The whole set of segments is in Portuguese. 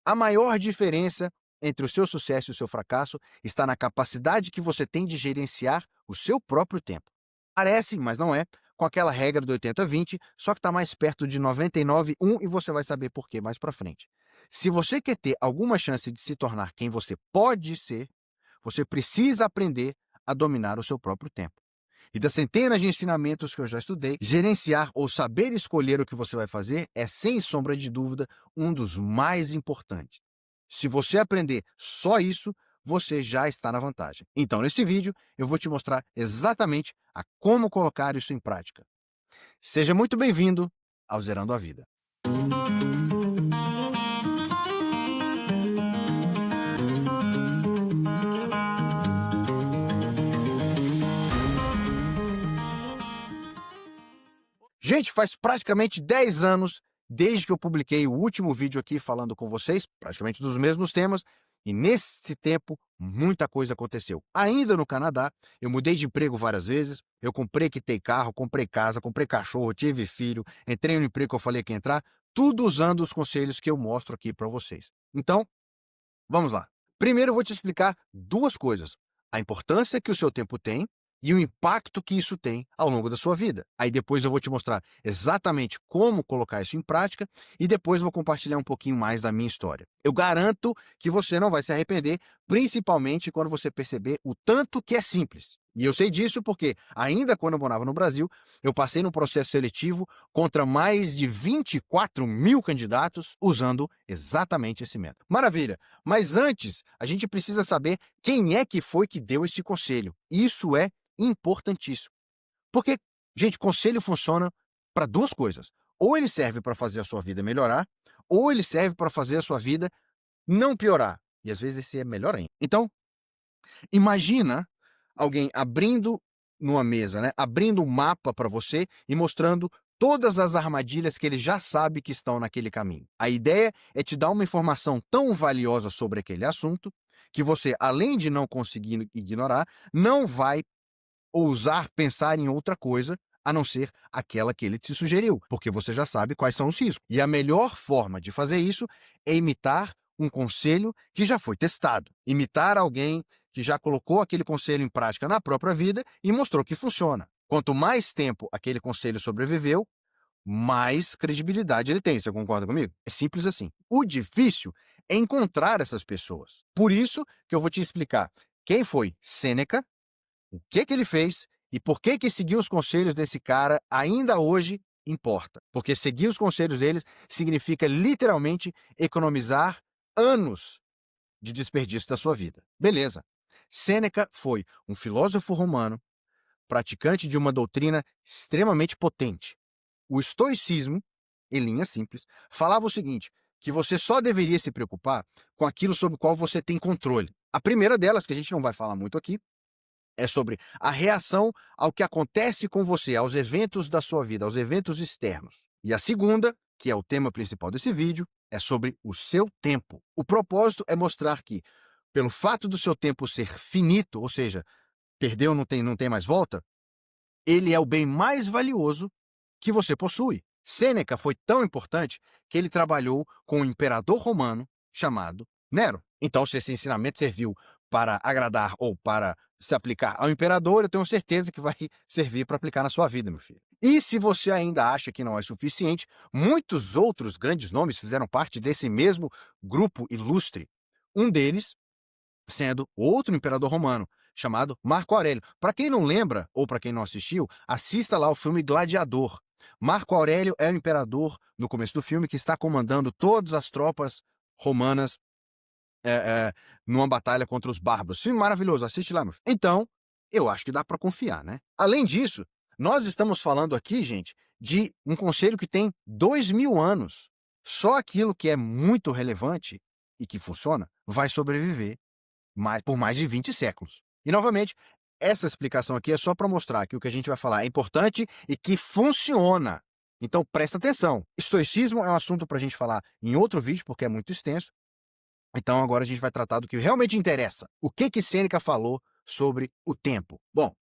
A maior diferença entre o seu sucesso e o seu fracasso está na capacidade que você tem de gerenciar o seu próprio tempo. Parece, mas não é, com aquela regra do 80-20, só que está mais perto de 99-1 e você vai saber por quê mais para frente. Se você quer ter alguma chance de se tornar quem você pode ser, você precisa aprender a dominar o seu próprio tempo. E das centenas de ensinamentos que eu já estudei, gerenciar ou saber escolher o que você vai fazer é, sem sombra de dúvida, um dos mais importantes. Se você aprender só isso, você já está na vantagem. Então, nesse vídeo, eu vou te mostrar exatamente a como colocar isso em prática. Seja muito bem-vindo ao Zerando a Vida. Gente, faz praticamente 10 anos desde que eu publiquei o último vídeo aqui falando com vocês, praticamente dos mesmos temas, e nesse tempo muita coisa aconteceu. Ainda no Canadá, eu mudei de emprego várias vezes, eu quitei carro, comprei casa, comprei cachorro, tive filho, entrei no emprego que eu falei que ia entrar, tudo usando os conselhos que eu mostro aqui para vocês. Então, vamos lá. Primeiro eu vou te explicar duas coisas: a importância que o seu tempo tem e o impacto que isso tem ao longo da sua vida. Aí depois eu vou te mostrar exatamente como colocar isso em prática e depois vou compartilhar um pouquinho mais da minha história. Eu garanto que você não vai se arrepender, principalmente quando você perceber o tanto que é simples. E eu sei disso porque, ainda quando eu morava no Brasil, eu passei num processo seletivo contra mais de 24 mil candidatos usando exatamente esse método. Maravilha! Mas antes, a gente precisa saber quem é que foi que deu esse conselho. Isso é importantíssimo. Porque, gente, conselho funciona para duas coisas. Ou ele serve para fazer a sua vida melhorar, ou ele serve para fazer a sua vida não piorar. E às vezes esse é melhor ainda. Então, imagina alguém abrindo numa mesa, né? Abrindo um mapa para você e mostrando todas as armadilhas que ele já sabe que estão naquele caminho. A ideia é te dar uma informação tão valiosa sobre aquele assunto que você, além de não conseguir ignorar, não vai ousar pensar em outra coisa a não ser aquela que ele te sugeriu, porque você já sabe quais são os riscos. E a melhor forma de fazer isso é imitar um conselho que já foi testado. Imitar alguém que já colocou aquele conselho em prática na própria vida e mostrou que funciona. Quanto mais tempo aquele conselho sobreviveu, mais credibilidade ele tem. Você concorda comigo? É simples assim. O difícil é encontrar essas pessoas. Por isso que eu vou te explicar quem foi Sêneca, o que ele fez e por que seguir os conselhos desse cara ainda hoje importa. Porque seguir os conselhos deles significa literalmente economizar anos de desperdício da sua vida. Beleza. Sêneca foi um filósofo romano, praticante de uma doutrina extremamente potente. O estoicismo, em linha simples, falava o seguinte, que você só deveria se preocupar com aquilo sobre o qual você tem controle. A primeira delas, que a gente não vai falar muito aqui, é sobre a reação ao que acontece com você, aos eventos da sua vida, aos eventos externos. E a segunda, que é o tema principal desse vídeo, é sobre o seu tempo. O propósito é mostrar que, pelo fato do seu tempo ser finito, ou seja, perdeu, não tem mais volta, ele é o bem mais valioso que você possui. Sêneca foi tão importante que ele trabalhou com um imperador romano chamado Nero. Então, se esse ensinamento serviu para agradar ou para se aplicar ao imperador, eu tenho certeza que vai servir para aplicar na sua vida, meu filho. E se você ainda acha que não é suficiente, muitos outros grandes nomes fizeram parte desse mesmo grupo ilustre. Um deles sendo outro imperador romano, chamado Marco Aurélio. Para quem não lembra, ou para quem não assistiu, assista lá o filme Gladiador. Marco Aurélio é o imperador, no começo do filme, que está comandando todas as tropas romanas numa batalha contra os bárbaros. Filme maravilhoso, assiste lá, meu filho. Então, eu acho que dá para confiar, né? Além disso, nós estamos falando aqui, gente, de um conselho que tem 2000 anos. Só aquilo que é muito relevante e que funciona vai sobreviver por mais de 20 séculos. E, novamente, essa explicação aqui é só para mostrar que o que a gente vai falar é importante e que funciona. Então, presta atenção. Estoicismo é um assunto para a gente falar em outro vídeo, porque é muito extenso. Então, agora a gente vai tratar do que realmente interessa. O que Sêneca falou sobre o tempo? Bom,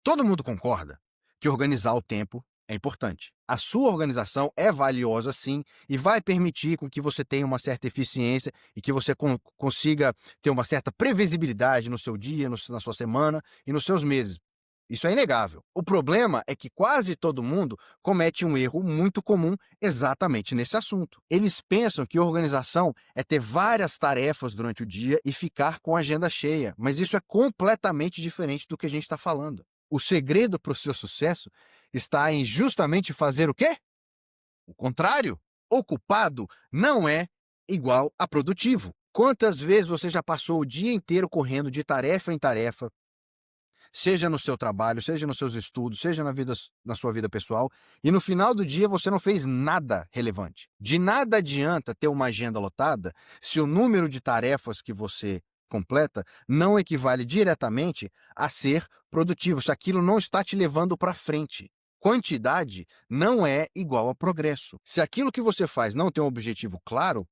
todo mundo concorda que organizar o tempo É importante. A sua organização é valiosa sim e vai permitir com que você tenha uma certa eficiência e que você consiga ter uma certa previsibilidade no seu dia, na sua semana e nos seus meses. Isso é inegável. O problema é que quase todo mundo comete um erro muito comum exatamente nesse assunto. Eles pensam que organização é ter várias tarefas durante o dia e ficar com a agenda cheia, mas isso é completamente diferente do que a gente está falando. O segredo para o seu sucesso está em justamente fazer o quê? O contrário. Ocupado não é igual a produtivo. Quantas vezes você já passou o dia inteiro correndo de tarefa em tarefa, seja no seu trabalho, seja nos seus estudos, seja na sua vida pessoal, e no final do dia você não fez nada relevante. De nada adianta ter uma agenda lotada se o número de tarefas que você completa não equivale diretamente a ser produtivo, se aquilo não está te levando para frente. Quantidade não é igual a progresso. Se aquilo que você faz não tem um objetivo claro,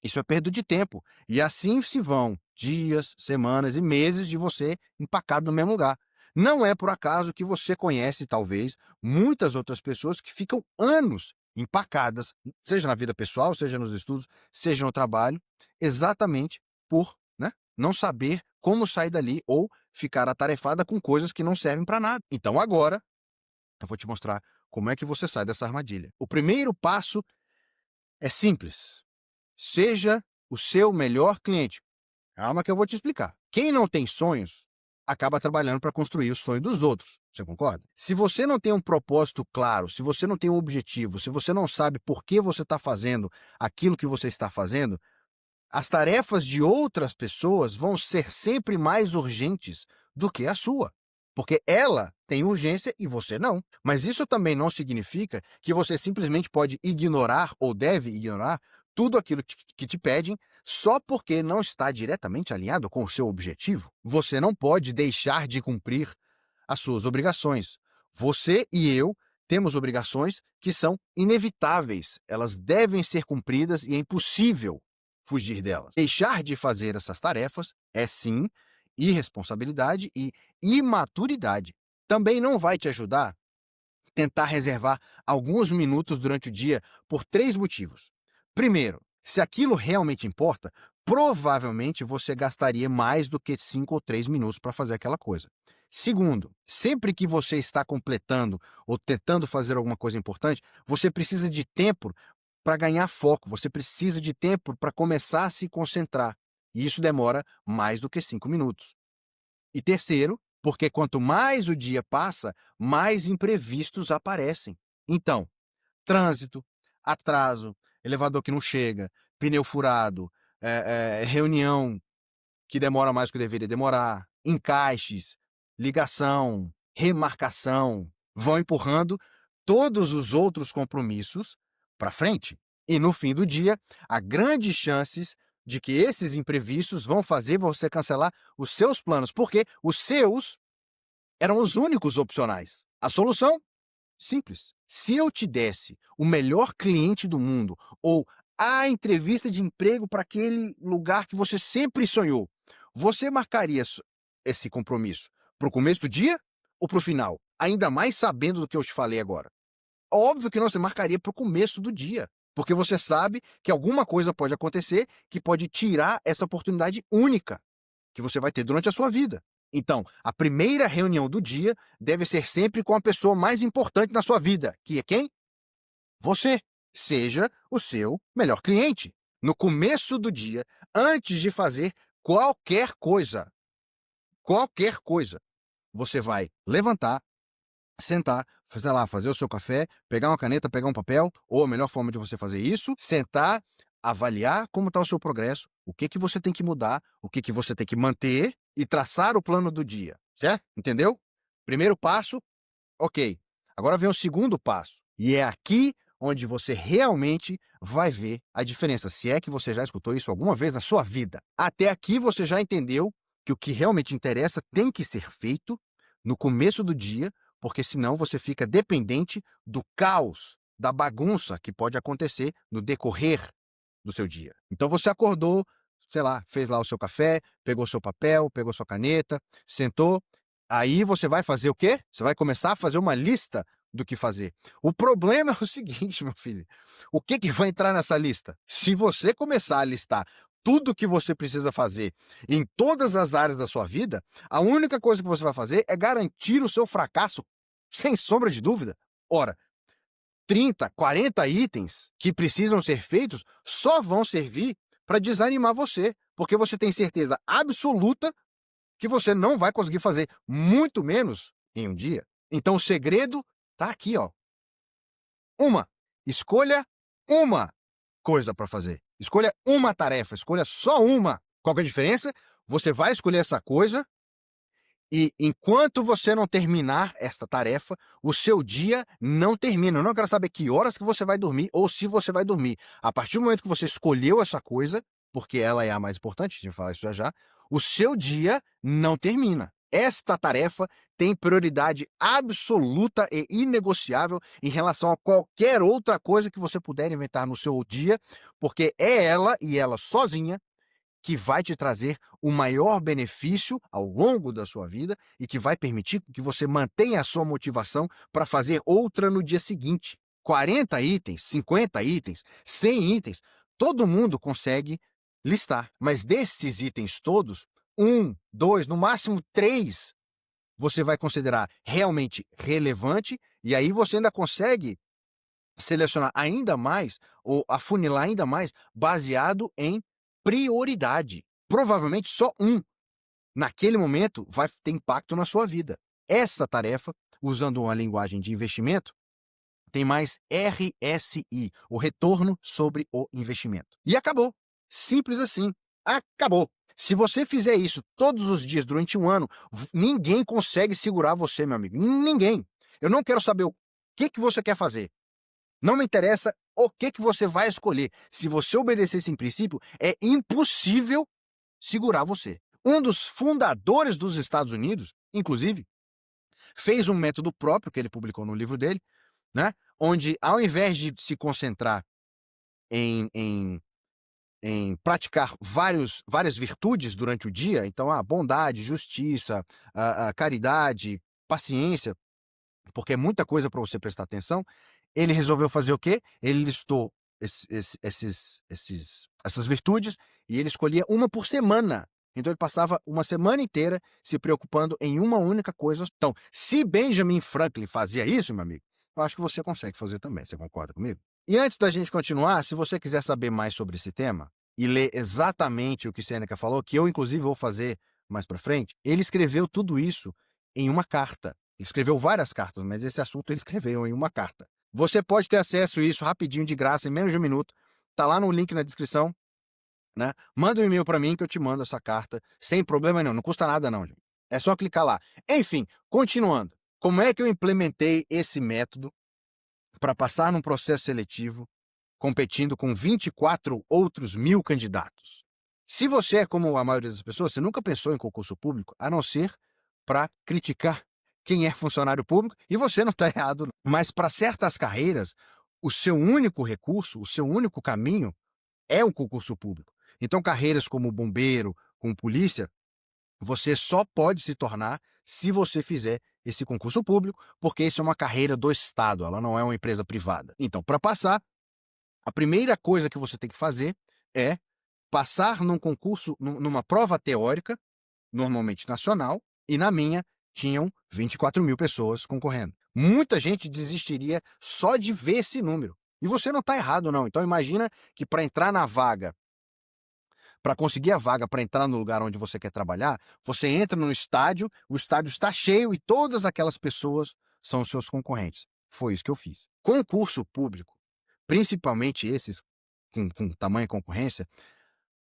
isso é perda de tempo. E assim se vão dias, semanas e meses de você empacado no mesmo lugar. Não é por acaso que você conhece, talvez, muitas outras pessoas que ficam anos empacadas, seja na vida pessoal, seja nos estudos, seja no trabalho, exatamente por, né, não saber como sair dali ou ficar atarefada com coisas que não servem para nada. Então agora, eu vou te mostrar como é que você sai dessa armadilha. O primeiro passo é simples. Seja o seu melhor cliente. Calma que eu vou te explicar. Quem não tem sonhos acaba trabalhando para construir o sonho dos outros. Você concorda? Se você não tem um propósito claro, se você não tem um objetivo, se você não sabe por que você está fazendo aquilo que você está fazendo, as tarefas de outras pessoas vão ser sempre mais urgentes do que a sua. Porque ela tem urgência e você não. Mas isso também não significa que você simplesmente pode ignorar ou deve ignorar tudo aquilo que te pedem só porque não está diretamente alinhado com o seu objetivo. Você não pode deixar de cumprir as suas obrigações. Você e eu temos obrigações que são inevitáveis. Elas devem ser cumpridas e é impossível fugir delas. Deixar de fazer essas tarefas é sim irresponsabilidade e imaturidade. Também não vai te ajudar tentar reservar alguns minutos durante o dia por 3 motivos. Primeiro, se aquilo realmente importa, provavelmente você gastaria mais do que 5 ou 3 minutos para fazer aquela coisa. Segundo, sempre que você está completando ou tentando fazer alguma coisa importante, você precisa de tempo para ganhar foco, você precisa de tempo para começar a se concentrar. E isso demora mais do que 5 minutos. E terceiro, porque quanto mais o dia passa, mais imprevistos aparecem. Então, trânsito, atraso, elevador que não chega, pneu furado, reunião que demora mais do que deveria demorar, encaixes, ligação, remarcação, vão empurrando todos os outros compromissos para frente. E no fim do dia, há grandes chances de que esses imprevistos vão fazer você cancelar os seus planos, porque os seus eram os únicos opcionais. A solução? Simples. Se eu te desse o melhor cliente do mundo ou a entrevista de emprego para aquele lugar que você sempre sonhou, você marcaria esse compromisso para o começo do dia ou para o final? Ainda mais sabendo do que eu te falei agora. Óbvio que não, você marcaria para o começo do dia, porque você sabe que alguma coisa pode acontecer que pode tirar essa oportunidade única que você vai ter durante a sua vida. Então, a primeira reunião do dia deve ser sempre com a pessoa mais importante na sua vida, que é quem? Você. Seja o seu melhor cliente. No começo do dia, antes de fazer qualquer coisa, você vai levantar, sentar, sei lá, fazer o seu café, pegar uma caneta, pegar um papel, ou a melhor forma de você fazer isso, sentar, avaliar como está o seu progresso, o que você tem que mudar, o que você tem que manter e traçar o plano do dia, certo? Entendeu? Primeiro passo, ok. Agora vem o segundo passo. E é aqui onde você realmente vai ver a diferença, se é que você já escutou isso alguma vez na sua vida. Até aqui você já entendeu que o que realmente interessa tem que ser feito no começo do dia, porque senão você fica dependente do caos, da bagunça que pode acontecer no decorrer do seu dia. Então você acordou, sei lá, fez lá o seu café, pegou seu papel, pegou sua caneta, sentou, aí você vai fazer o quê? Você vai começar a fazer uma lista do que fazer. O problema é o seguinte, meu filho, o que que vai entrar nessa lista? Se você começar a listar tudo que você precisa fazer em todas as áreas da sua vida, a única coisa que você vai fazer é garantir o seu fracasso, sem sombra de dúvida. Ora, 30, 40 itens que precisam ser feitos só vão servir para desanimar você, porque você tem certeza absoluta que você não vai conseguir fazer, muito menos em um dia. Então o segredo tá aqui, ó. Escolha uma coisa para fazer. Escolha uma tarefa, escolha só uma. Qual que é a diferença? Você vai escolher essa coisa e enquanto você não terminar esta tarefa, o seu dia não termina. Eu não quero saber que horas que você vai dormir ou se você vai dormir. A partir do momento que você escolheu essa coisa, porque ela é a mais importante, a gente vai falar isso já já, o seu dia não termina. Esta tarefa tem prioridade absoluta e inegociável em relação a qualquer outra coisa que você puder inventar no seu dia, porque é ela e ela sozinha que vai te trazer o maior benefício ao longo da sua vida e que vai permitir que você mantenha a sua motivação para fazer outra no dia seguinte. 40 itens, 50 itens, 100 itens, todo mundo consegue listar. Mas desses itens todos, um, dois, no máximo três, você vai considerar realmente relevante e aí você ainda consegue selecionar ainda mais ou afunilar ainda mais baseado em prioridade. Provavelmente só um, naquele momento, vai ter impacto na sua vida. Essa tarefa, usando uma linguagem de investimento, tem mais RSI, o retorno sobre o investimento. E acabou. Simples assim. Acabou. Se você fizer isso todos os dias durante um ano, ninguém consegue segurar você, meu amigo. Ninguém. Eu não quero saber o que você quer fazer. Não me interessa o que você vai escolher. Se você obedecer esse princípio, é impossível segurar você. Um dos fundadores dos Estados Unidos, inclusive, fez um método próprio que ele publicou no livro dele, né? Onde, ao invés de se concentrar em praticar várias virtudes durante o dia, então a bondade, justiça, a caridade, paciência, porque é muita coisa para você prestar atenção, ele resolveu fazer o quê? Ele listou essas virtudes e ele escolhia uma por semana. Então ele passava uma semana inteira se preocupando em uma única coisa. Então, se Benjamin Franklin fazia isso, meu amigo, eu acho que você consegue fazer também. Você concorda comigo? E antes da gente continuar, se você quiser saber mais sobre esse tema e ler exatamente o que Sêneca falou, que eu inclusive vou fazer mais para frente, ele escreveu tudo isso em uma carta. Ele escreveu várias cartas, mas esse assunto ele escreveu em uma carta. Você pode ter acesso a isso rapidinho, de graça, em menos de um minuto. Tá lá no link na descrição, né? Manda um e-mail para mim que eu te mando essa carta, sem problema nenhum. Não custa nada não, gente. É só clicar lá. Enfim, continuando. Como é que eu implementei esse método para passar num processo seletivo competindo com 24 outros mil candidatos? Se você é como a maioria das pessoas, você nunca pensou em concurso público, a não ser para criticar quem é funcionário público, e você não está errado. Mas para certas carreiras, o seu único recurso, o seu único caminho é o concurso público. Então, carreiras como bombeiro, como polícia, você só pode se tornar se você fizer esse concurso público, porque isso é uma carreira do Estado, ela não é uma empresa privada. Então, para passar, a primeira coisa que você tem que fazer é passar num concurso, numa prova teórica, normalmente nacional, e na minha tinham 24 mil pessoas concorrendo. Muita gente desistiria só de ver esse número. E você não está errado, não. Então imagina que para entrar na vaga, para conseguir a vaga, para entrar no lugar onde você quer trabalhar, você entra no estádio, o estádio está cheio e todas aquelas pessoas são os seus concorrentes. Foi isso que eu fiz. Concurso público, principalmente esses com tamanha concorrência,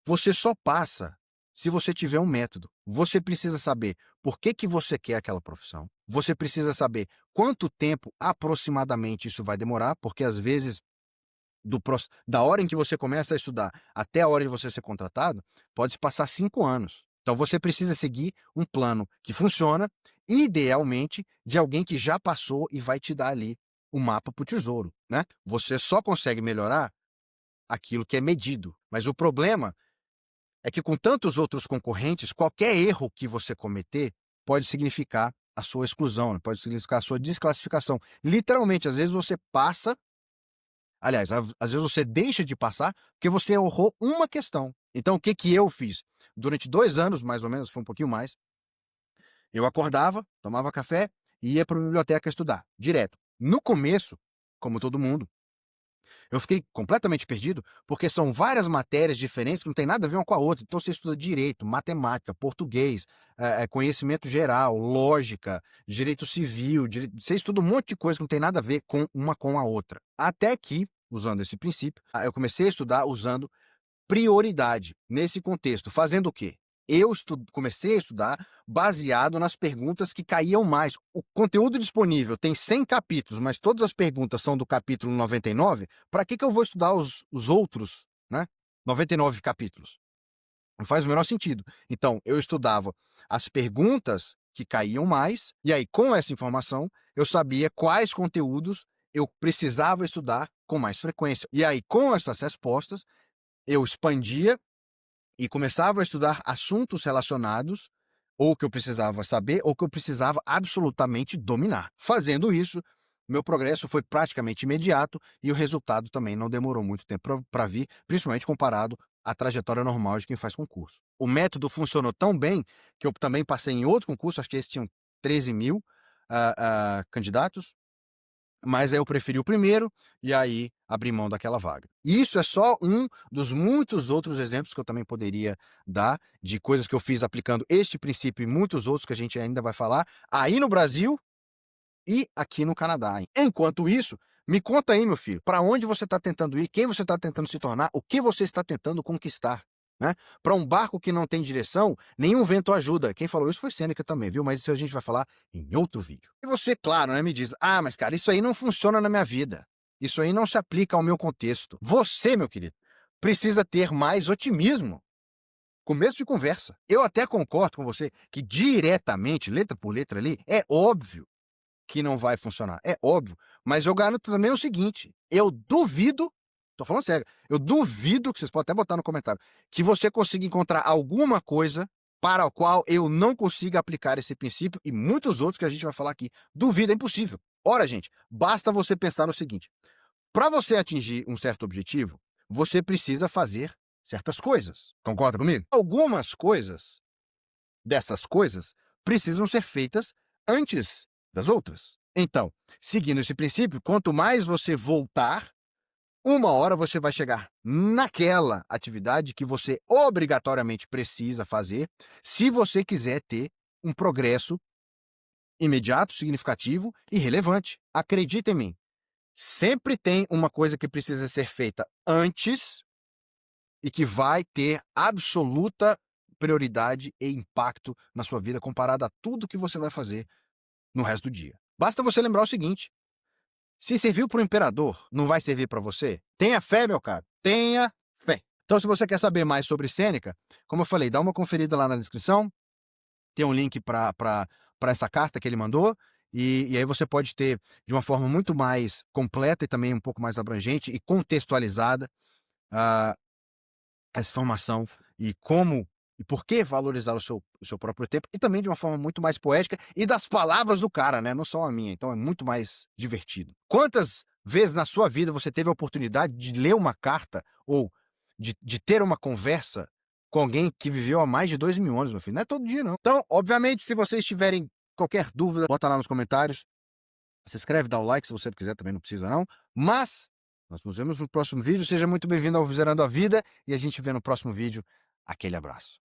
você só passa se você tiver um método. Você precisa saber por que você quer aquela profissão. Você precisa saber quanto tempo aproximadamente isso vai demorar, porque às vezes da hora em que você começa a estudar até a hora de você ser contratado, pode se passar 5 anos. Então você precisa seguir um plano que funciona, idealmente de alguém que já passou e vai te dar ali o mapa para o tesouro, né? Você só consegue melhorar aquilo que é medido. Mas o problema é que com tantos outros concorrentes, qualquer erro que você cometer pode significar a sua exclusão, né, pode significar a sua desclassificação. Literalmente, às vezes você passa, aliás, às vezes você deixa de passar porque você errou uma questão. Então o que que eu fiz? Durante 2 anos, mais ou menos, foi um pouquinho mais, eu acordava, tomava café e ia para a biblioteca estudar, direto. No começo, como todo mundo, eu fiquei completamente perdido, porque são várias matérias diferentes que não tem nada a ver uma com a outra. Então você estuda direito, matemática, português, conhecimento geral, lógica, direito civil, você estuda um monte de coisa que não tem nada a ver com uma com a outra. Até que, usando esse princípio, eu comecei a estudar usando prioridade nesse contexto, fazendo o quê? Eu comecei a estudar baseado nas perguntas que caíam mais. O conteúdo disponível tem 100 capítulos, mas todas as perguntas são do capítulo 99. Para que eu vou estudar os outros, né? 99 capítulos. Não faz o menor sentido. Então, eu estudava as perguntas que caíam mais, e aí, com essa informação, eu sabia quais conteúdos eu precisava estudar com mais frequência. E aí, com essas respostas, eu expandia e começava a estudar assuntos relacionados, ou que eu precisava saber, ou que eu precisava absolutamente dominar. Fazendo isso, meu progresso foi praticamente imediato e o resultado também não demorou muito tempo para vir, principalmente comparado à trajetória normal de quem faz concurso. O método funcionou tão bem que eu também passei em outro concurso, acho que esses tinham 13 mil candidatos, mas aí eu preferi o primeiro e aí abri mão daquela vaga. Isso é só um dos muitos outros exemplos que eu também poderia dar de coisas que eu fiz aplicando este princípio e muitos outros que a gente ainda vai falar aí no Brasil e aqui no Canadá. Hein? Enquanto isso, me conta aí, meu filho, para onde você está tentando ir, quem você está tentando se tornar, o que você está tentando conquistar. Né? Para um barco que não tem direção, nenhum vento ajuda. Quem falou isso foi Sêneca também, viu? Mas isso a gente vai falar em outro vídeo. E você, claro, né, me diz: ah, mas cara, isso aí não funciona na minha vida. Isso aí não se aplica ao meu contexto. Você, meu querido, precisa ter mais otimismo. Começo de conversa. Eu até concordo com você que diretamente, letra por letra ali, é óbvio que não vai funcionar. É óbvio. Mas eu garanto também o seguinte: eu duvido, tô falando sério, eu duvido, que vocês podem até botar no comentário, que você consiga encontrar alguma coisa para a qual eu não consiga aplicar esse princípio e muitos outros que a gente vai falar aqui. Duvido, é impossível. Ora, gente, basta você pensar no seguinte: para você atingir um certo objetivo, você precisa fazer certas coisas. Concorda comigo? Algumas coisas dessas coisas precisam ser feitas antes das outras. Então, seguindo esse princípio, quanto mais você voltar, uma hora você vai chegar naquela atividade que você obrigatoriamente precisa fazer, se você quiser ter um progresso imediato, significativo e relevante. Acredita em mim, sempre tem uma coisa que precisa ser feita antes e que vai ter absoluta prioridade e impacto na sua vida comparado a tudo que você vai fazer no resto do dia. Basta você lembrar o seguinte: se serviu para o imperador, não vai servir para você? Tenha fé, meu caro. Tenha fé. Então, se você quer saber mais sobre Sêneca, como eu falei, dá uma conferida lá na descrição. Tem um link para essa carta que ele mandou. E aí você pode ter, de uma forma muito mais completa e também um pouco mais abrangente e contextualizada, ah, essa informação e como e por que valorizar o seu próprio tempo, e também de uma forma muito mais poética e das palavras do cara, né, não são a minha, então é muito mais divertido. Quantas vezes na sua vida você teve a oportunidade de ler uma carta ou de ter uma conversa com alguém que viveu há mais de 2000 anos, meu filho? Não é todo dia, não. Então, obviamente, se vocês tiverem qualquer dúvida, bota lá nos comentários, se inscreve, dá o like, se você quiser, também não precisa não, mas nós nos vemos no próximo vídeo. Seja muito bem-vindo ao Zerando a Vida e a gente vê no próximo vídeo. Aquele abraço.